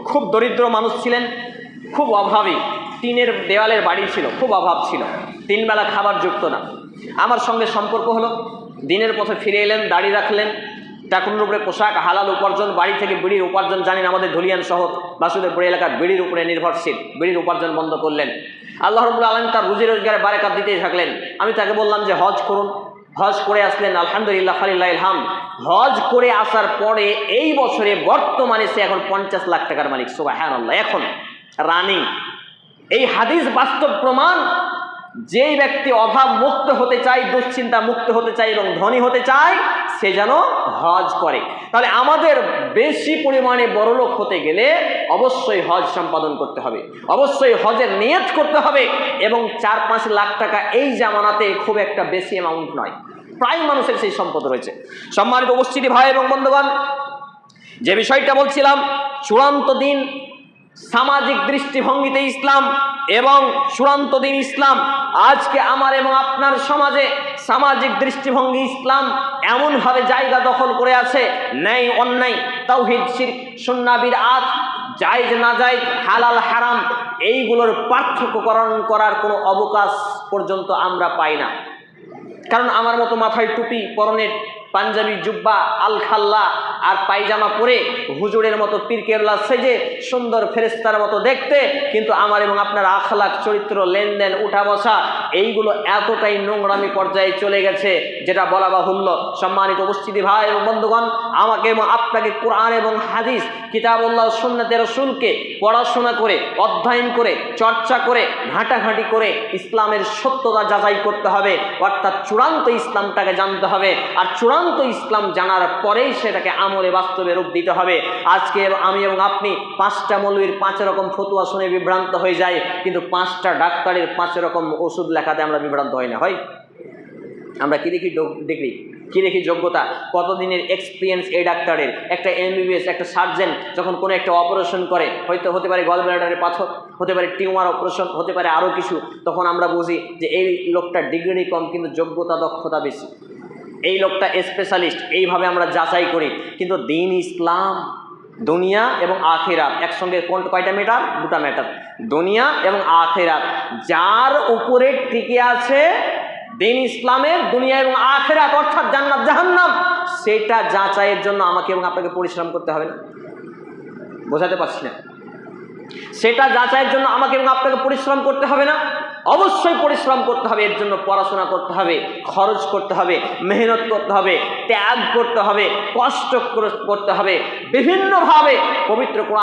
খুব দরিদ্র মানুষ ছিলেন, খুব অভাবী, টিনের দেওয়ালের বাড়ি ছিল, খুব অভাব ছিল, 3 বেলা খাবার যুক্ত না। আমার সঙ্গে সম্পর্ক হলো, দিনের পথে ফিরে এলেন, দাড়ি রাখলেন, টাকুনের উপরে পোশাক, হালাল উপার্জন, বাড়ি থেকে বিড়ির উপার্জন, জানেন আমাদের ধুলিয়ান শহর বাসুদেবপুর এলাকার বিড়ির উপরে নির্ভরশীল, বিড়ির উপার্জন বন্ধ করলেন। আল্লাহ রাব্বুল আলামিন তার রুজি রোজগারে বারাকাত দিতেই থাকলেন। আমি তাকে বললাম যে হজ করুন, হজ করে আসলেন, আলহামদুলিল্লাহ ফালিল্লাহিল হামদ। হজ করে আসার পরে এই বছরে বর্তমানে সে এখন 50 লাখ টাকার মালিক, সুবহানাল্লাহ, এখন রানিং। এই হাদিস বাস্তব প্রমাণ। যেই ব্যক্তি অভাব মুক্ত হতে চায়, দুশ্চিন্তা মুক্ত হতে চায় এবং ধনী হতে চায়, সে যেন হজ করে। তাহলে আমাদের বেশি পরিমাণে বড়লোক হতে গেলে অবশ্যই হজ সম্পাদন করতে হবে, অবশ্যই হজের নিয়ত করতে হবে। এবং 4-5 লাখ টাকা এই জামানাতে খুব একটা বেশি অ্যামাউন্ট নয়, প্রায় মানুষের সেই সম্পদ রয়েছে। সম্মানিত উপস্থিতি ভাই এবং বন্ধুগণ, যে বিষয়টা বলছিলাম, চূড়ান্ত দিন সামাজিক দৃষ্টিভঙ্গিতে ইসলাম এবং চূড়ান্ত দিন ইসলাম। আজকে আমার এবং আপনার সমাজে সামাজিক দৃষ্টিভঙ্গি ইসলাম এমনভাবে জায়গা দখল করে আছে, ন্যায় অন্যায়, তাওহীদ শিরক সুন্নাহ বিদআত, জায়েজ না জায়েজ, হালাল হারাম, এইগুলোর পার্থক্যকরণ করার কোনো অবকাশ পর্যন্ত আমরা পাই না। কারণ আমার মতো মাথায় টুপি, পরনের পাঞ্জাবি, জুব্বা, আল খাল্লা আর পায়জামা পরে হুজুরের মতো পীর কেবলা সেজে সুন্দর ফেরেশতার মতো দেখতে, কিন্তু আমার এবং আপনার আখলাক, চরিত্র, লেনদেন, উঠা বসা, এইগুলো এতটাই নোংরামি পর্যায়ে চলে গেছে যেটা বলা বাহুল্য। সম্মানিত উপস্থিতি ভাই এবং বন্ধুগণ, আমাকে এবং আপনাকে কোরআন এবং হাদিস, কিতাবুল্লাহ, সুন্নাতে রাসূলকে পড়াশোনা করে, অধ্যয়ন করে, চর্চা করে, ঘাঁটাঘাঁটি করে ইসলামের সত্যতা যাচাই করতে হবে, অর্থাৎ চূড়ান্ত ইসলামটাকে জানতে হবে। আর চূড়ান্ত ইসলাম জানার পরেই সেটাকে আমলে বাস্তবে রূপ দিতে হবে। আজকে আমি এবং আপনি 5টা মৌলবীর 5 রকম ফতোয়া শুনে বিভ্রান্ত হয়ে যায়, কিন্তু 5টা ডাক্তারের 5 রকম ওষুধ লেখাতে আমরা বিভ্রান্ত হই না। হয় আমরা কি দেখি? ডিগ্রি, কি দেখি? যোগ্যতা, কতদিনের এক্সপিরিয়েন্স এই ডাক্তারের। একটা MBBS, একটা সার্জেন যখন কোনো একটা অপারেশন করে, হয়তো হতে পারে গল ব্লাডারের পাথর, হতে পারে টিউমার অপারেশন, হতে পারে আরও কিছু, তখন আমরা বুঝি যে এই লোকটা ডিগ্রি কম কিন্তু যোগ্যতা, দক্ষতা বেশি, এই লোকটা স্পেশালিস্ট, এইভাবে আমরা যাচাই করি। কিন্তু দ্বীন ইসলাম, দুনিয়া এবং আখিরাত একসঙ্গে কয়টা ম্যাটার? 2টা ম্যাটার, দুনিয়া এবং আখিরাত। যার উপরে টিকে আছে দ্বীন ইসলামের দুনিয়া এবং আখিরাত, অর্থাৎ জান্নাত জাহান্নাম, সেটা যাচাইয়ের জন্য আমাকে এবং আপনাকে পরিশ্রম করতে হবে না? বোঝাতে পারছি না? সেটা যাচাইয়ের জন্য আমাকে এবং আপনাকে পরিশ্রম করতে হবে না? অবশ্যই পরিশ্রম করতে হবে। এর জন্য পড়াশোনা করতে হবে, খরচ করতে হবে, মেহনত করতে হবে, ত্যাগ করতে হবে, কষ্ট করতে হবে, বিভিন্নভাবে পবিত্র কোরআন